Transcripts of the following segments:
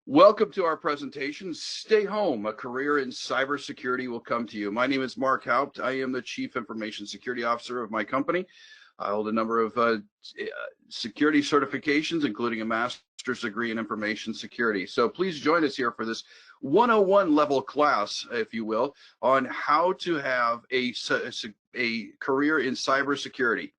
Welcome to our presentation, Stay Home, a career in cybersecurity will come to you. My name is Mark Houpt. I am the Chief Information Security Officer of my company. I hold a number of security certifications, including a master's degree in information security. So please join us here for this 101 level class, if you will, on how to have a career in cybersecurity.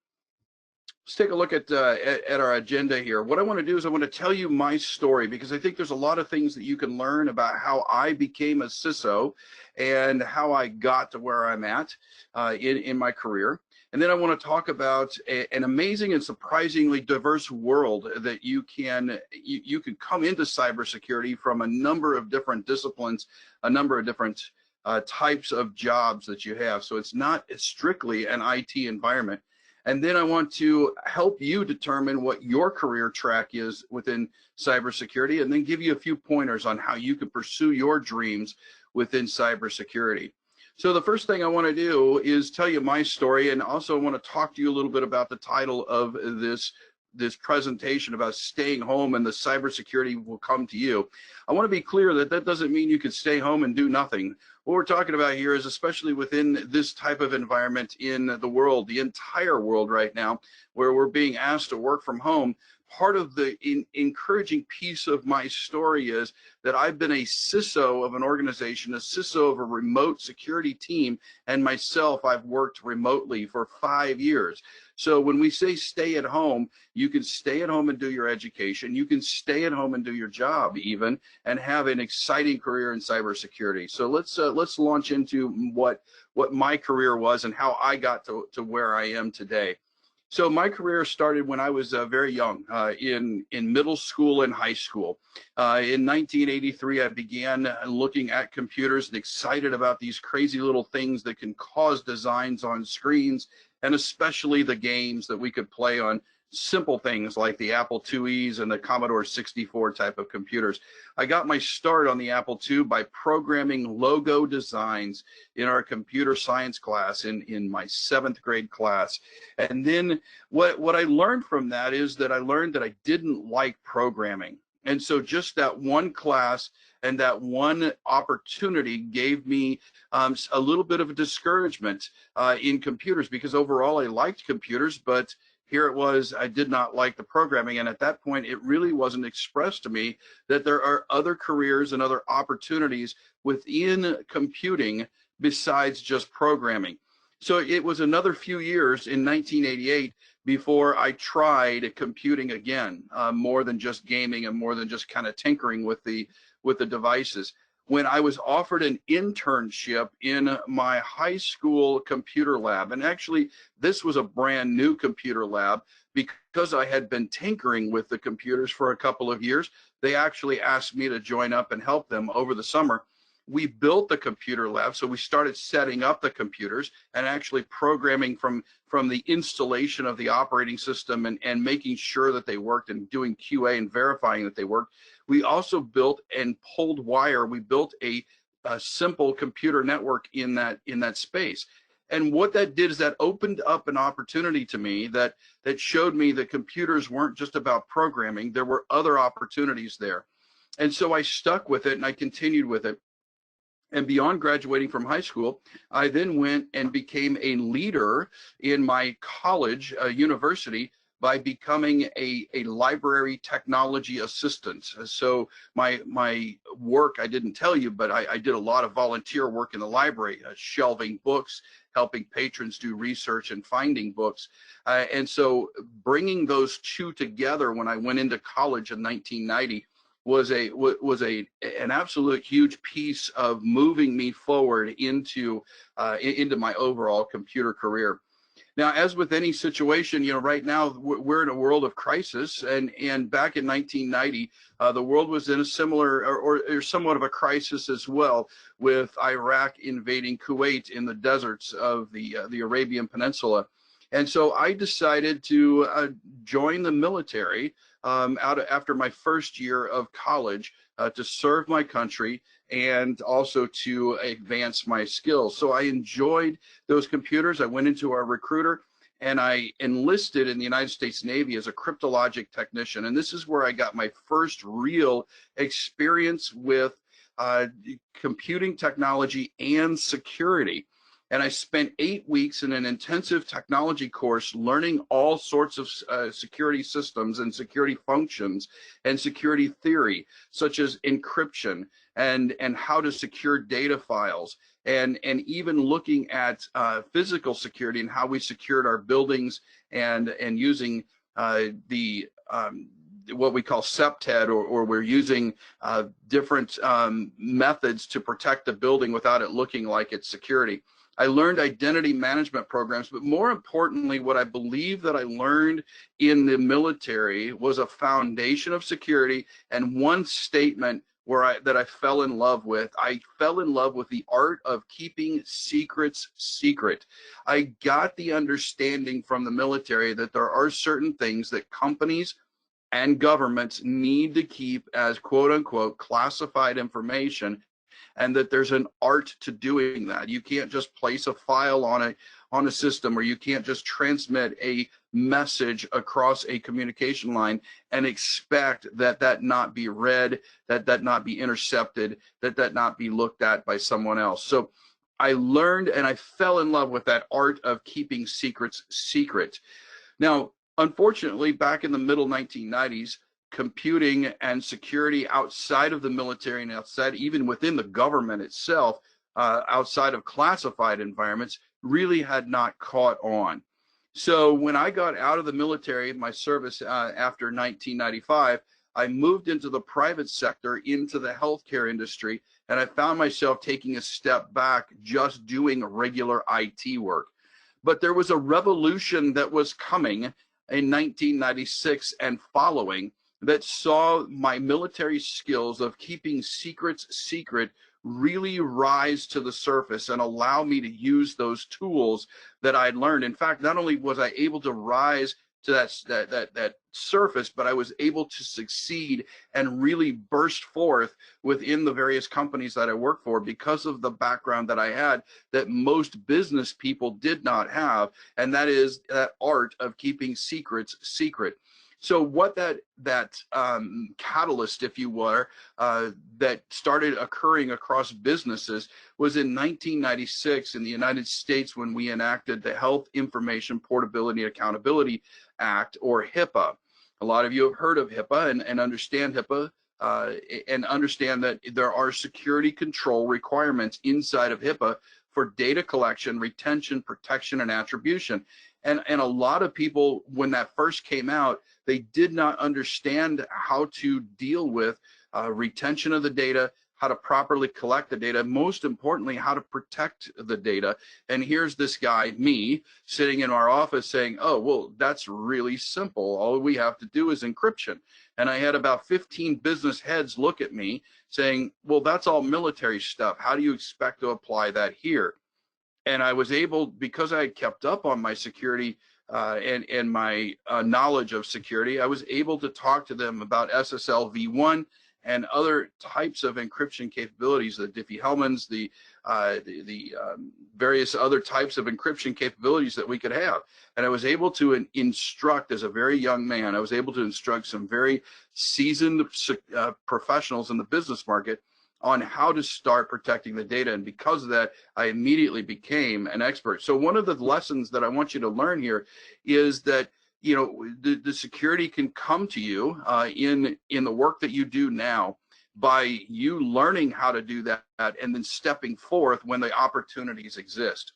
Let's take a look at our agenda here. What I want to do is I want to tell you my story, because I think there's a lot of things that you can learn about how I became a CISO and how I got to where I'm at in my career. And then I want to talk about an amazing and surprisingly diverse world that you can come into cybersecurity from a number of different disciplines, a number of different types of jobs that you have. So it's not strictly an IT environment. And then I want to help you determine what your career track is within cybersecurity, and then give you a few pointers on how you can pursue your dreams within cybersecurity. So the first thing I want to do is tell you my story, and also I want to talk to you a little bit about the title of this presentation about staying home and the cybersecurity will come to you. I want to be clear that that doesn't mean you can stay home and do nothing. What we're talking about here is, especially within this type of environment in the world, the entire world right now, where we're being asked to work from home, part of the encouraging piece of my story is that I've been a CISO of an organization, a CISO of a remote security team, and myself, I've worked remotely for 5 years. So when we say stay at home, you can stay at home and do your education. You can stay at home and do your job even, and have an exciting career in cybersecurity. So let's launch into what my career was and how I got to where I am today. So my career started when I was very young, in middle school and high school. In 1983, I began looking at computers and excited about these crazy little things that can cause designs on screens, and especially the games that we could play on simple things like the Apple IIes and the Commodore 64 type of computers. I got my start on the Apple II by programming logo designs in our computer science class in my 7th grade class. And then what I learned from that is that I learned that I didn't like programming. And so just that one class and that one opportunity gave me a little bit of a discouragement in computers, because overall I liked computers, but here it was, I did not like the programming. And at that point, it really wasn't expressed to me that there are other careers and other opportunities within computing besides just programming. So it was another few years in 1988 before I tried computing again, more than just gaming and more than just kind of tinkering with the devices. When I was offered an internship in my high school computer lab, and actually this was a brand new computer lab, because I had been tinkering with the computers for a couple of years, they actually asked me to join up and help them over the summer. We built the computer lab, so we started setting up the computers and actually programming from the installation of the operating system and making sure that they worked and doing QA and verifying that they worked. We also built and pulled wire. We built a simple computer network in that space. And what that did is that opened up an opportunity to me that showed me that computers weren't just about programming. There were other opportunities there. And so I stuck with it and I continued with it. And beyond graduating from high school, I then went and became a leader in my college, university, by becoming a library technology assistant. So my work, I didn't tell you, but I did a lot of volunteer work in the library, shelving books, helping patrons do research and finding books. And so bringing those two together when I went into college in 1990 was an absolute huge piece of moving me forward into my overall computer career. Now, as with any situation, right now we're in a world of crisis, and back in 1990, the world was in a similar or somewhat of a crisis as well, with Iraq invading Kuwait in the deserts of the Arabian Peninsula. And so I decided to join the military after my first year of college, to serve my country and also to advance my skills. So I enjoyed those computers. I went into our recruiter, and I enlisted in the United States Navy as a cryptologic technician. And this is where I got my first real experience with computing technology and security. And I spent 8 weeks in an intensive technology course learning all sorts of security systems and security functions and security theory, such as encryption and how to secure data files, and even looking at physical security and how we secured our buildings, and using the what we call septed, or we're using different methods to protect the building without it looking like it's security. I learned identity management programs, but more importantly, what I believe that I learned in the military was a foundation of security, and one statement that I fell in love with. I fell in love with the art of keeping secrets secret. I got the understanding from the military that there are certain things that companies and governments need to keep as quote unquote classified information, and that there's an art to doing that. You can't just place a file on a system, or you can't just transmit a message across a communication line and expect that not be read, that not be intercepted, that not be looked at by someone else. So I learned and I fell in love with that art of keeping secrets secret. Now, unfortunately, back in the middle 1990s, computing and security outside of the military and outside, even within the government itself, outside of classified environments, really had not caught on. So when I got out of the military, my service after 1995, I moved into the private sector, into the healthcare industry, and I found myself taking a step back, just doing regular IT work. But there was a revolution that was coming in 1996 and following, that saw my military skills of keeping secrets secret really rise to the surface and allow me to use those tools that I'd learned. In fact, not only was I able to rise to that surface, but I was able to succeed and really burst forth within the various companies that I worked for, because of the background that I had that most business people did not have, and that is that art of keeping secrets secret. So what that catalyst, if you were, that started occurring across businesses was in 1996 in the United States, when we enacted the Health Information Portability and Accountability Act, or HIPAA. A lot of you have heard of HIPAA and understand HIPAA, and understand that there are security control requirements inside of HIPAA for data collection, retention, protection, and attribution. And a lot of people, when that first came out, they did not understand how to deal with retention of the data, how to properly collect the data, most importantly, how to protect the data. And here's this guy, me, sitting in our office saying, oh, well, that's really simple. All we have to do is encryption. And I had about 15 business heads look at me saying, well, that's all military stuff. How do you expect to apply that here? And I was able, because I had kept up on my security and my knowledge of security, I was able to talk to them about SSL v1 and other types of encryption capabilities, the Diffie-Hellmans, the various other types of encryption capabilities that we could have. And I was able to instruct, as a very young man, I was able to instruct some very seasoned professionals in the business market on how to start protecting the data. And because of that, I immediately became an expert. So one of the lessons that I want you to learn here is that, you know, the security can come to you in the work that you do now, by you learning how to do that and then stepping forth when the opportunities exist.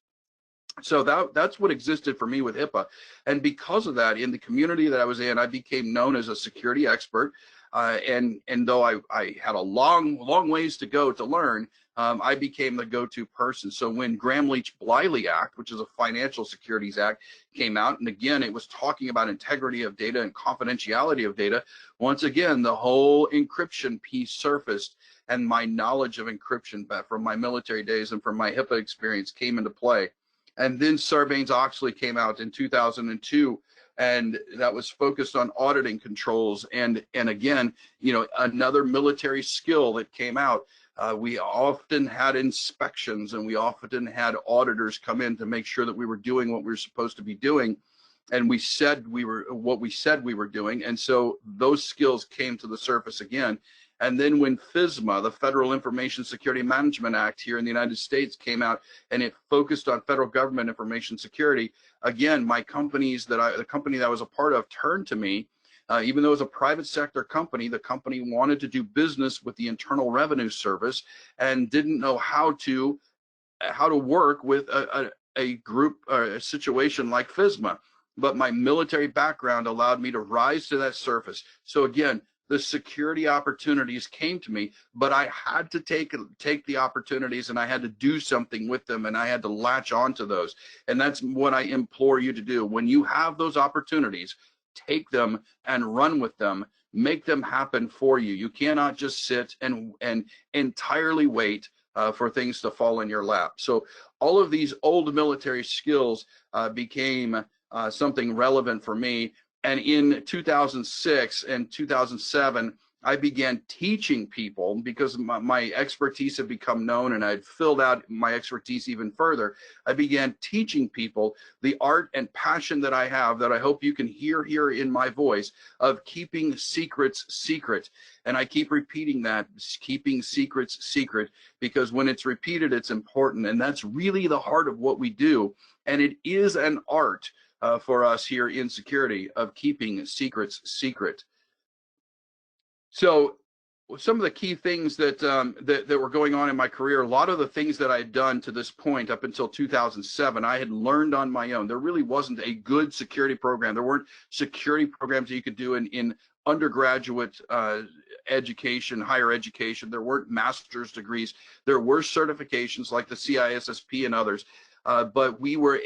So that's what existed for me with HIPAA. And because of that, in the community that I was in, I became known as a security expert. And though I had a long ways to go to learn, I became the go-to person. So when Gramm-Leach-Bliley Act, which is a Financial Securities Act, came out, and again, it was talking about integrity of data and confidentiality of data, once again, the whole encryption piece surfaced, and my knowledge of encryption from my military days and from my HIPAA experience came into play. And then Sarbanes-Oxley came out in 2002, and that was focused on auditing controls. And again, you know, another military skill that came out. We often had inspections, and we often had auditors come in to make sure that we were doing what we were supposed to be doing. and we said we were what we said we were doing. And so those skills came to the surface again. And then when FISMA, the Federal Information Security Management Act here in the United States, came out and it focused on federal government information security, again, the company that I was a part of turned to me. Even though it was a private sector company, the company wanted to do business with the Internal Revenue Service and didn't know how to work with a group or a situation like FISMA. But my military background allowed me to rise to that surface. So again, the security opportunities came to me, but I had to take the opportunities, and I had to do something with them, and I had to latch onto those. And that's what I implore you to do. When you have those opportunities, take them and run with them. Make them happen for you. You cannot just sit and entirely wait for things to fall in your lap. So all of these old military skills became something relevant for me. And in 2006 and 2007, I began teaching people because my expertise had become known, and I'd filled out my expertise even further. I began teaching people the art and passion that I have, that I hope you can hear here in my voice, of keeping secrets secret. And I keep repeating that, keeping secrets secret, because when it's repeated, it's important. And that's really the heart of what we do. And it is an art for us here in security, of keeping secrets secret. So some of the key things that were going on in my career, a lot of the things that I had done to this point up until 2007, I had learned on my own. There really wasn't a good security program. There weren't security programs that you could do in undergraduate education, higher education. There weren't master's degrees. There were certifications like the CISSP and others, but we were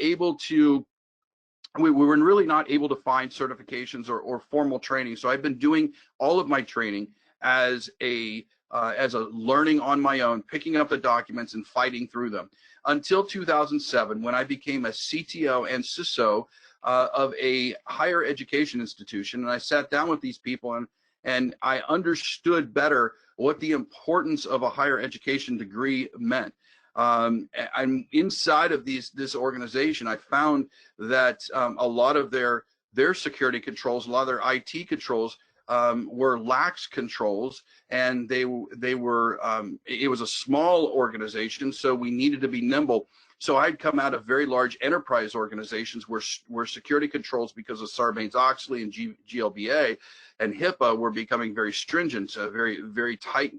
really not able to find certifications or formal training. So I've been doing all of my training as a learning on my own, picking up the documents and fighting through them, until 2007, when I became a CTO and CISO of a higher education institution. And I sat down with these people, and I understood better what the importance of a higher education degree meant. I'm inside of this organization. I found that a lot of their security controls, a lot of their IT controls were lax controls, and they were it was a small organization, so we needed to be nimble. So I'd come out of very large enterprise organizations where security controls, because of Sarbanes-Oxley and GLBA and HIPAA, were becoming very stringent, very, very tight.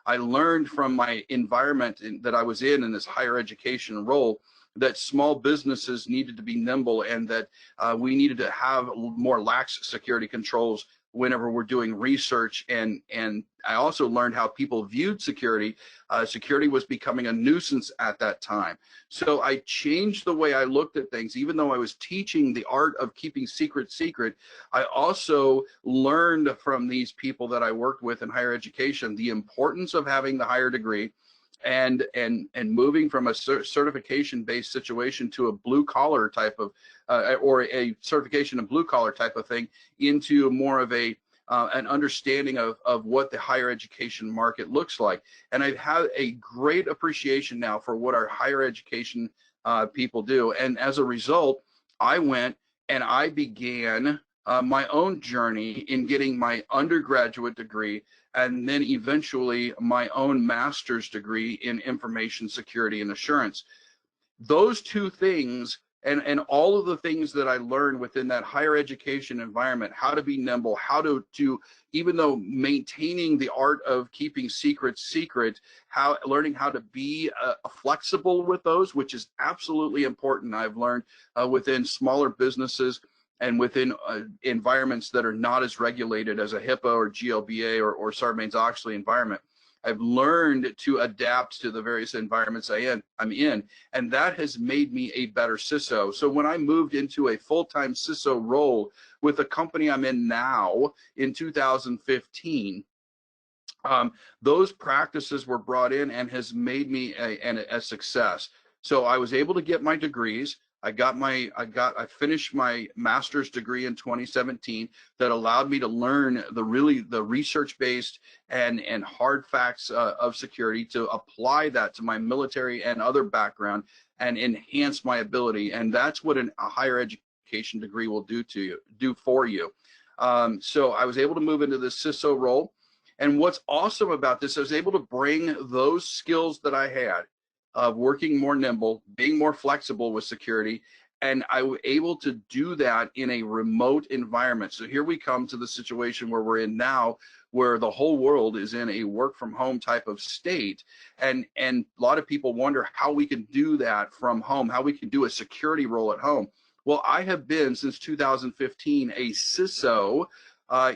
I learned from my environment that I was in this higher education role that small businesses needed to be nimble, and that we needed to have more lax security controls whenever we're doing research. And I also learned how people viewed security. Security was becoming a nuisance at that time. So I changed the way I looked at things. Even though I was teaching the art of keeping secret secret, I also learned from these people that I worked with in higher education the importance of having the higher degree, and moving from a certification-based situation to a blue-collar type of, or a certification and blue-collar type of thing, into more of an understanding of what the higher education market looks like. And I've had a great appreciation now for what our higher education people do. And as a result, I went and I began my own journey in getting my undergraduate degree, and then eventually my own master's degree in information security and assurance. Those two things, and all of the things that I learned within that higher education environment, how to be nimble, how to even though maintaining the art of keeping secrets secret, learning how to be flexible with those, which is absolutely important. I've learned within smaller businesses and within environments that are not as regulated as a HIPAA or GLBA or Sarbanes-Oxley environment. I've learned to adapt to the various environments I'm in, and that has made me a better CISO. So when I moved into a full-time CISO role with the company I'm in now in 2015, those practices were brought in and has made me a success. So I was able to get my degrees. I finished my master's degree in 2017 that allowed me to learn the research-based and hard facts of security, to apply that to my military and other background and enhance my ability. And that's what a higher education education degree will do for you. So I was able to move into the CISO role. And what's awesome about this, I was able to bring those skills that I had of working more nimble, being more flexible with security, and I was able to do that in a remote environment. So here we come to the situation where we're in now, where the whole world is in a work from home type of state. And a lot of people wonder how we can do that from home, how we can do a security role at home. Well, I have been since 2015 a CISO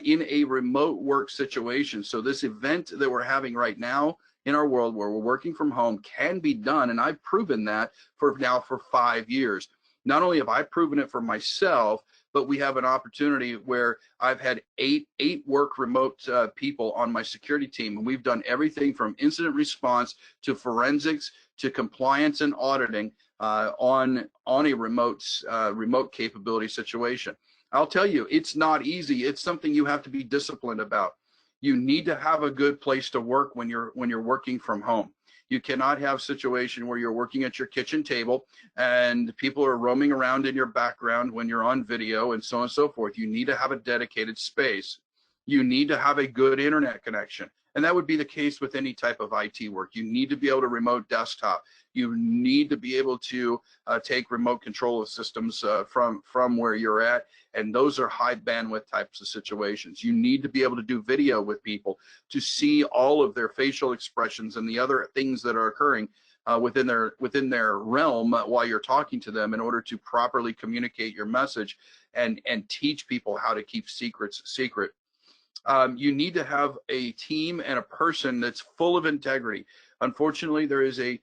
in a remote work situation. So this event that we're having right now in our world where we're working from home can be done, and I've proven that for 5 years. Not only have I proven it for myself, but we have an opportunity where I've had eight work remote people on my security team, and we've done everything from incident response to forensics to compliance and auditing on a remote capability situation. I'll tell you, it's not easy. It's something you have to be disciplined about. You need to have a good place to work when you're working from home. You cannot have a situation where you're working at your kitchen table and people are roaming around in your background when you're on video and so on and so forth. You need to have a dedicated space. You need to have a good internet connection. And that would be the case with any type of IT work. You need to be able to remote desktop. You need to be able to take remote control of systems from where you're at. And those are high bandwidth types of situations. You need to be able to do video with people to see all of their facial expressions and the other things that are occurring within their realm while you're talking to them in order to properly communicate your message and teach people how to keep secrets secret. You need to have a team and a person that's full of integrity. Unfortunately, there is a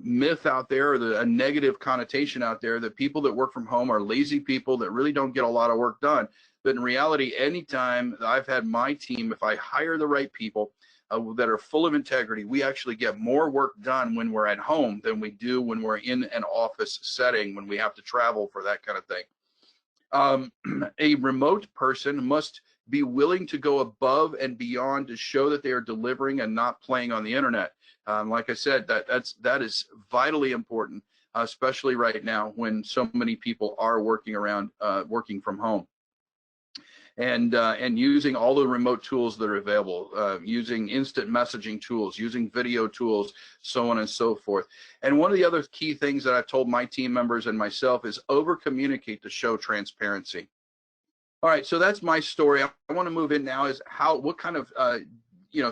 myth out there, or a negative connotation out there, that people that work from home are lazy people that really don't get a lot of work done. But in reality, anytime I've had my team, if I hire the right people that are full of integrity, we actually get more work done when we're at home than we do when we're in an office setting, when we have to travel for that kind of thing. A remote person must be willing to go above and beyond to show that they are delivering and not playing on the internet. Like I said, that is vitally important, especially right now when so many people are working from home, and using all the remote tools that are available, using instant messaging tools, using video tools, so on and so forth. And one of the other key things that I've told my team members and myself is over communicate to show transparency. All right, so that's my story. I want to move in now is what kind of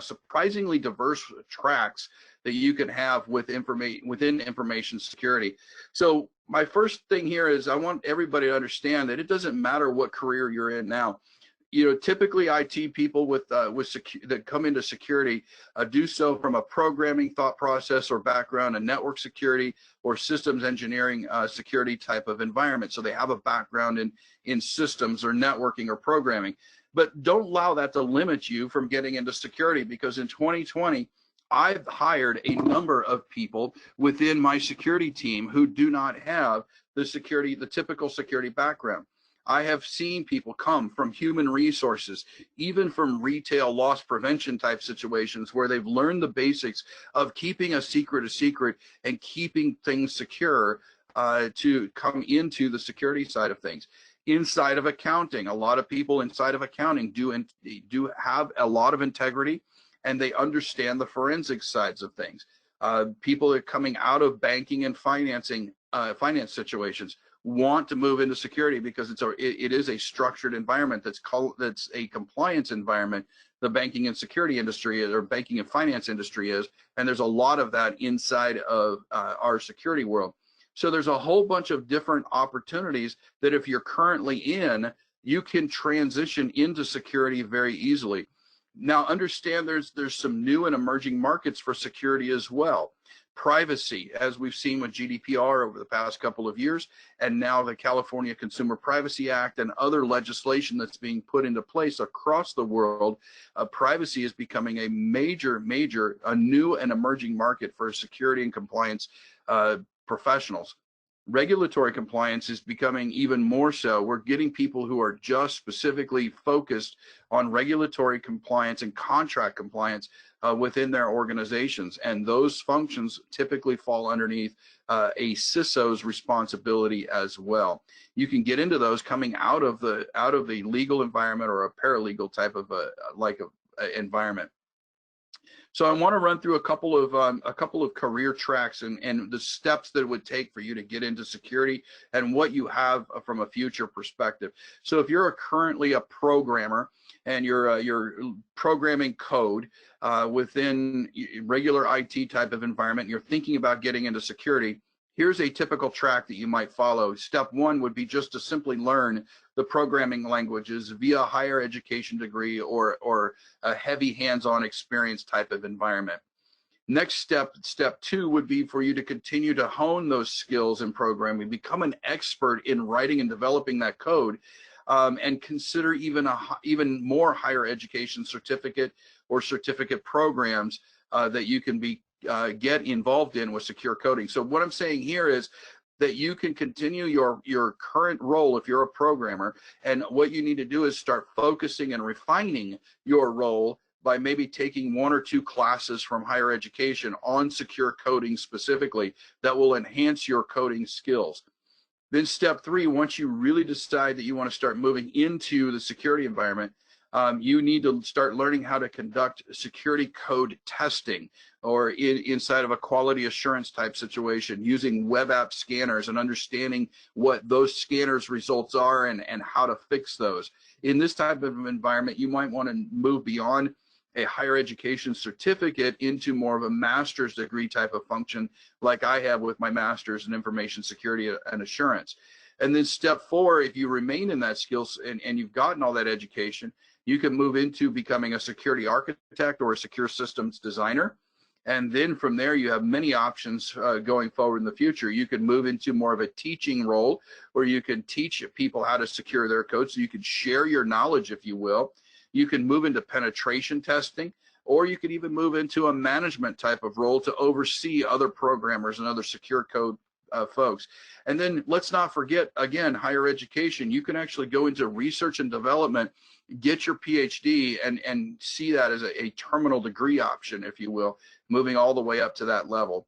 surprisingly diverse tracks that you can have within information security. So my first thing here is I want everybody to understand that it doesn't matter what career you're in now. Typically IT people that come into security do so from a programming thought process or background, a network security or systems engineering security type of environment. So they have a background in systems or networking or programming. But don't allow that to limit you from getting into security, because in 2020, I've hired a number of people within my security team who do not have the typical security background. I have seen people come from human resources, even from retail loss prevention type situations, where they've learned the basics of keeping a secret and keeping things secure to come into the security side of things. Inside of accounting, a lot of people inside of accounting do have a lot of integrity, and they understand the forensic sides of things. People that are coming out of banking and finance situations want to move into security because it is a structured environment that's a compliance environment. The banking and security industry or banking and finance industry is, and there's a lot of that inside of our security world. So there's a whole bunch of different opportunities that if you're currently in, you can transition into security very easily. Now understand there's some new and emerging markets for security as well. Privacy, as we've seen with GDPR over the past couple of years, and now the California Consumer Privacy Act and other legislation that's being put into place across the world, privacy is becoming a major, a new and emerging market for security and compliance professionals. Regulatory compliance is becoming even more so. We're getting people who are just specifically focused on regulatory compliance and contract compliance within their organizations, and those functions typically fall underneath a CISO's responsibility as well. You can get into those coming out of the legal environment or a paralegal type of environment. So I want to run through a couple of career tracks and the steps that it would take for you to get into security and what you have from a future perspective. So if you're currently a programmer and you're programming code within regular IT type of environment, and you're thinking about getting into security, here's a typical track that you might follow. Step one would be just to simply learn the programming languages via a higher education degree or a heavy hands-on experience type of environment. Next step two, would be for you to continue to hone those skills in programming, become an expert in writing and developing that code, and consider even more higher education certificate or certificate programs that you can get involved in with secure coding. So what I'm saying here is that you can continue your current role if you're a programmer, and what you need to do is start focusing and refining your role by maybe taking 1 or 2 classes from higher education on secure coding specifically that will enhance your coding skills. Then step 3, once you really decide that you want to start moving into the security environment, you need to start learning how to conduct security code testing, or inside of a quality assurance type situation, using web app scanners and understanding what those scanners results are and how to fix those. In this type of environment, you might want to move beyond a higher education certificate into more of a master's degree type of function, like I have with my master's in information security and assurance. And then step 4, if you remain in that skills and you've gotten all that education, you can move into becoming a security architect or a secure systems designer. And then from there, you have many options going forward in the future. You can move into more of a teaching role where you can teach people how to secure their code, so you can share your knowledge, if you will. You can move into penetration testing, or you could even move into a management type of role to oversee other programmers and other secure code folks. And then let's not forget, again, higher education. You can actually go into research and development, get your PhD, and see that as a terminal degree option, if you will, moving all the way up to that level.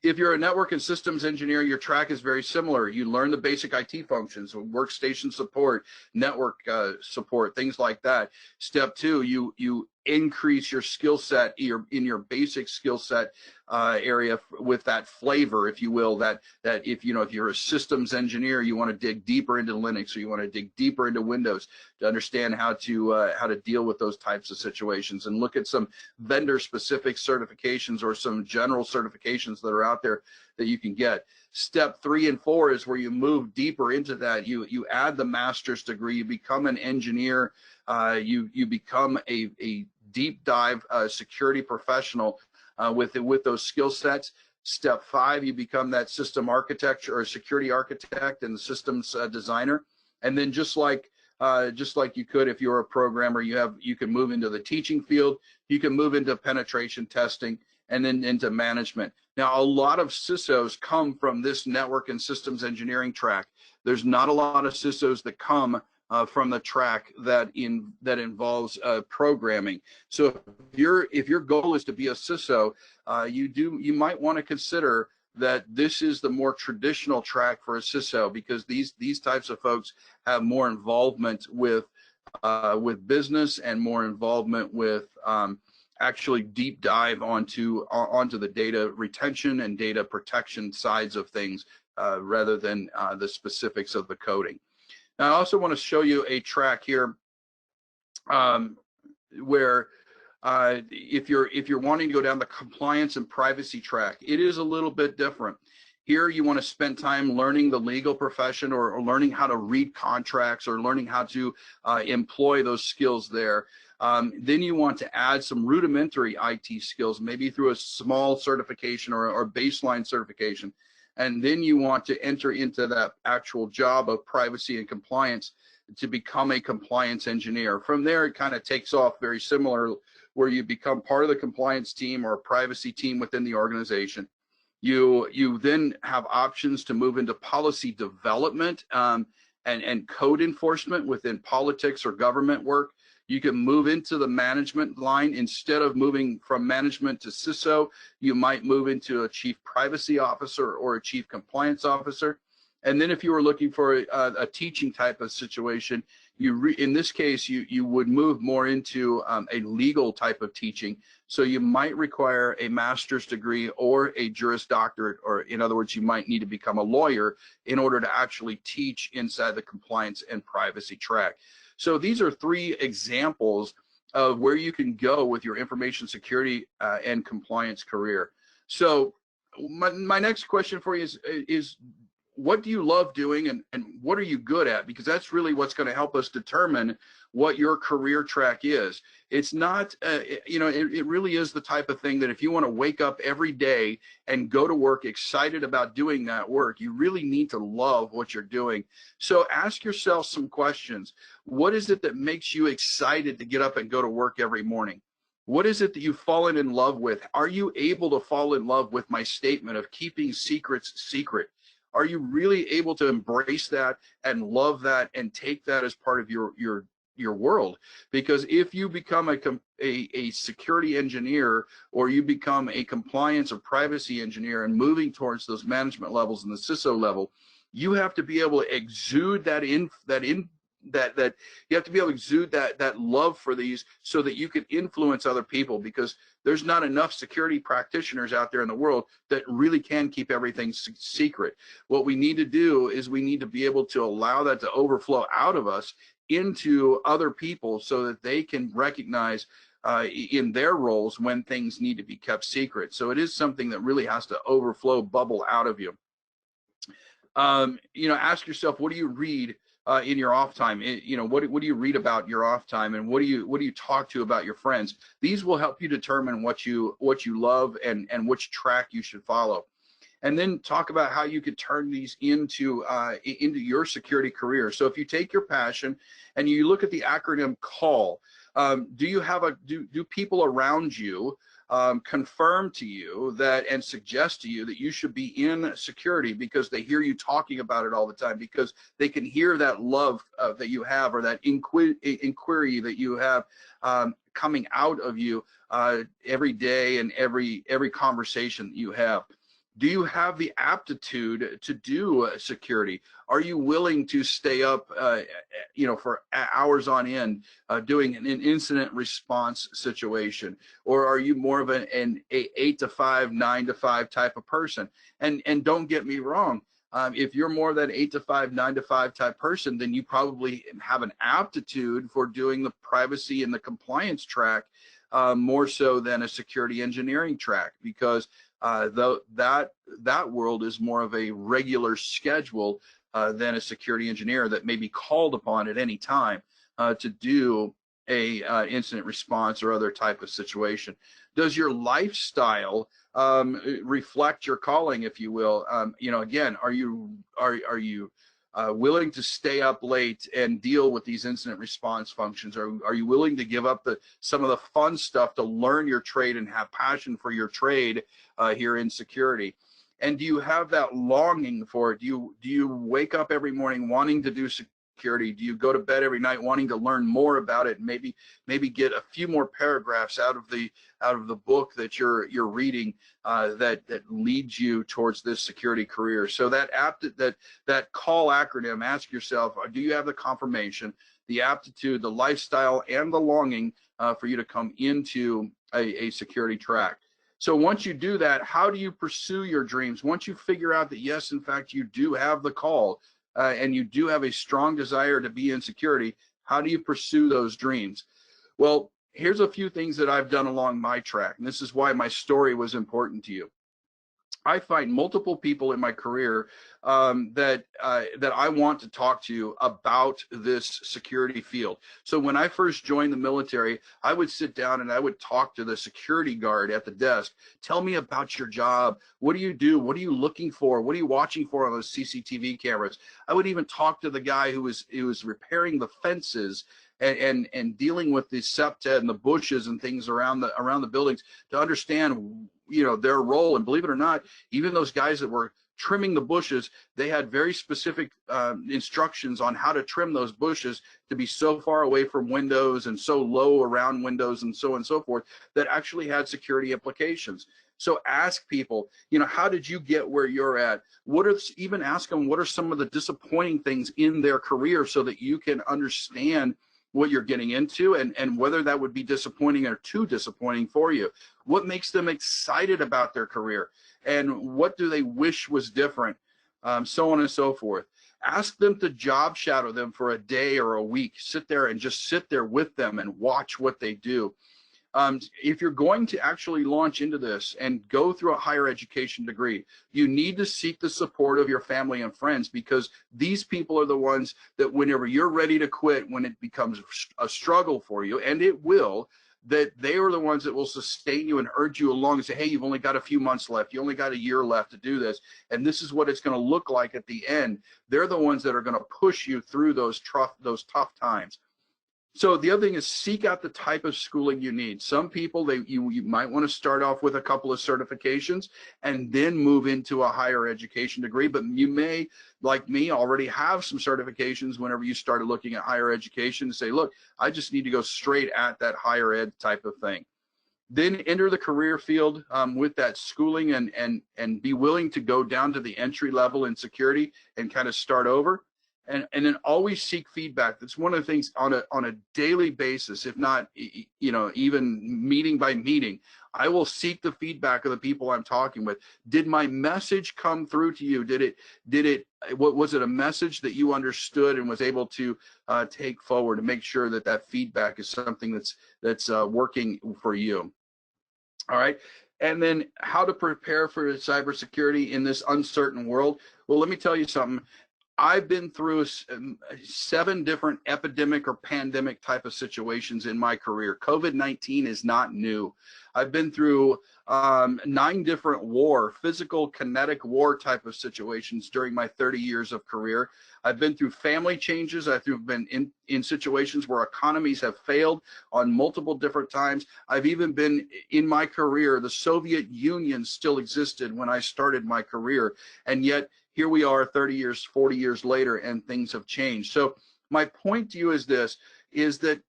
If you're a network and systems engineer, your track is very similar. You learn the basic IT functions, workstation support, network support, things like that. Step 2, you increase your skill set in your basic skill set area with that flavor, if you will, that if you're a systems engineer, you want to dig deeper into Linux, or you want to dig deeper into Windows to understand how to deal with those types of situations, and look at some vendor specific certifications or some general certifications that are out there that you can get. Step 3 and 4 is where you move deeper into that. You add the master's degree, you become an engineer, you become a deep dive security professional with those skill sets. Step 5, you become that system architect or security architect and systems designer. And then just like you could if you're a programmer, you can move into the teaching field, you can move into penetration testing, and then into management. Now, a lot of CISOs come from this network and systems engineering track. There's not a lot of CISOs that come from the track that involves programming. So if your goal is to be a CISO, you might want to consider that this is the more traditional track for a CISO, because these types of folks have more involvement with business and more involvement with actually deep dive onto the data retention and data protection sides of things rather than the specifics of the coding. Now, I also want to show you a track here where if you're wanting to go down the compliance and privacy track, it is a little bit different. Here, you want to spend time learning the legal profession, or learning how to read contracts, or learning how to employ those skills there. Then you want to add some rudimentary IT skills, maybe through a small certification or baseline certification. And then you want to enter into that actual job of privacy and compliance to become a compliance engineer. From there, it kind of takes off very similar, where you become part of the compliance team or a privacy team within the organization. You then have options to move into policy development and code enforcement within politics or government work. You can move into the management line. Instead of moving from management to CISO, you might move into a chief privacy officer or a chief compliance officer. And then if you were looking for a teaching type of situation, in this case, you would move more into a legal type of teaching. So you might require a master's degree or a Juris Doctorate, or in other words, you might need to become a lawyer in order to actually teach inside the compliance and privacy track. So these are 3 examples of where you can go with your information security and compliance career. So my next question for you is what do you love doing, and what are you good at? Because that's really what's going to help us determine what your career track is. It's not, it really is the type of thing that if you want to wake up every day and go to work excited about doing that work, you really need to love what you're doing. So ask yourself some questions. What is it that makes you excited to get up and go to work every morning? What is it that you've fallen in love with? Are you able to fall in love with my statement of keeping secrets secret? Are you really able to embrace that and love that and take that as part of your world? Because if you become a security engineer, or you become a compliance or privacy engineer and moving towards those management levels and the CISO level, you have to be able to exude that you have to be able to exude that love for these so that you can influence other people, because there's not enough security practitioners out there in the world that really can keep everything secret. What we need to do is we need to be able to allow that to overflow out of us into other people so that they can recognize in their roles when things need to be kept secret. So it is something that really has to overflow, bubble out of you. Ask yourself, what do you read in your off time? What do you read about your off time, and what do you talk to about your friends? These will help you determine what you love and which track you should follow. And then talk about how you could turn these into your security career. So if you take your passion and you look at the acronym CALL, do people around you confirm to you that and suggest to you that you should be in security because they hear you talking about it all the time, because they can hear that love that you have, or that inquiry that you have coming out of you every day and every conversation that you have? Do you have the aptitude to do security? Are you willing to stay up, for hours on end doing an incident response situation? Or are you more of an 8 to 5, 9 to 5 type of person? And don't get me wrong. If you're more than 8 to 5, 9 to 5 type person, then you probably have an aptitude for doing the privacy and the compliance track more so than a security engineering track, because that world is more of a regular schedule than a security engineer that may be called upon at any time to do a incident response or other type of situation. Does your lifestyle reflect your calling, if you will? Again, are you willing to stay up late and deal with these incident response functions? Are you willing to give up some of the fun stuff to learn your trade and have passion for your trade here in security? And do you have that longing for it? Do you wake up every morning wanting to do security? Do you go to bed every night wanting to learn more about it, and maybe get a few more paragraphs out of the book that you're reading that leads you towards this security career? So that CALL acronym, ask yourself, do you have the confirmation, the aptitude, the lifestyle, and the longing for you to come into a security track? So once you do that, how do you pursue your dreams? Once you figure out that, yes, in fact, you do have the call and you do have a strong desire to be in security, how do you pursue those dreams? Well, here's a few things that I've done along my track, and this is why my story was important to you. I find multiple people in my career that I want to talk to about this security field. So when I first joined the military, I would sit down and I would talk to the security guard at the desk. Tell me about your job. What do you do? What are you looking for? What are you watching for on those CCTV cameras? I would even talk to the guy who was repairing the fences and dealing with the septa and the bushes and things around the buildings to understand, their role. And believe it or not, even those guys that were trimming the bushes, they had very specific instructions on how to trim those bushes to be so far away from windows and so low around windows and so on and so forth, that actually had security implications. So ask people, how did you get where you're at? Even ask them, what are some of the disappointing things in their career, so that you can understand what you're getting into, and whether that would be disappointing or too disappointing for you. What makes them excited about their career, and what do they wish was different, so on and so forth. Ask them to job shadow them for a day or a week. Sit there and just sit there with them and watch what they do. If you're going to actually launch into this and go through a higher education degree, you need to seek the support of your family and friends, because these people are the ones that whenever you're ready to quit, when it becomes a struggle for you, and it will, that they are the ones that will sustain you and urge you along and say, hey, you've only got a few months left. You only got a year left to do this. And this is what it's going to look like at the end. They're the ones that are going to push you through those tough times. So the other thing is, seek out the type of schooling you need. Some people, you might want to start off with a couple of certifications and then move into a higher education degree, but you may, like me, already have some certifications whenever you started looking at higher education and say, look, I just need to go straight at that higher ed type of thing. Then enter the career field with that schooling, and be willing to go down to the entry level in security and kind of start over. And then always seek feedback. That's one of the things on a daily basis, if not even meeting by meeting. I will seek the feedback of the people I'm talking with. Did my message come through to you? What was it, a message that you understood and was able to take forward, and make sure that that feedback is something that's working for you. All right. And then how to prepare for cybersecurity in this uncertain world. Well, let me tell you something. I've been through 7 different epidemic or pandemic type of situations in my career. COVID-19 is not new. I've been through 9 different physical kinetic war type of situations during my 30 years of career. I've been through family changes. I've been in situations where economies have failed on multiple different times. I've even been in my career, the Soviet Union still existed when I started my career, and yet here we are 30 years, 40 years later, and things have changed. So my point to you is this, is that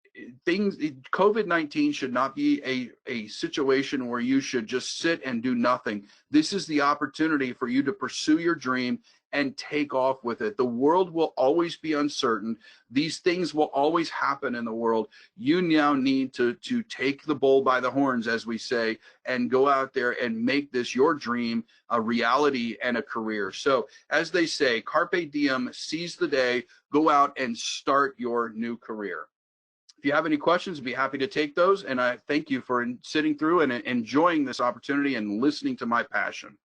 COVID-19 should not be a situation where you should just sit and do nothing. This is the opportunity for you to pursue your dream and take off with it. The world will always be uncertain. These things will always happen in the world. You now need to take the bull by the horns, as we say, and go out there and make this your dream a reality and a career. So as they say, carpe diem, seize the day, go out and start your new career. If you have any questions, I'd be happy to take those. And I thank you for sitting through and enjoying this opportunity and listening to my passion.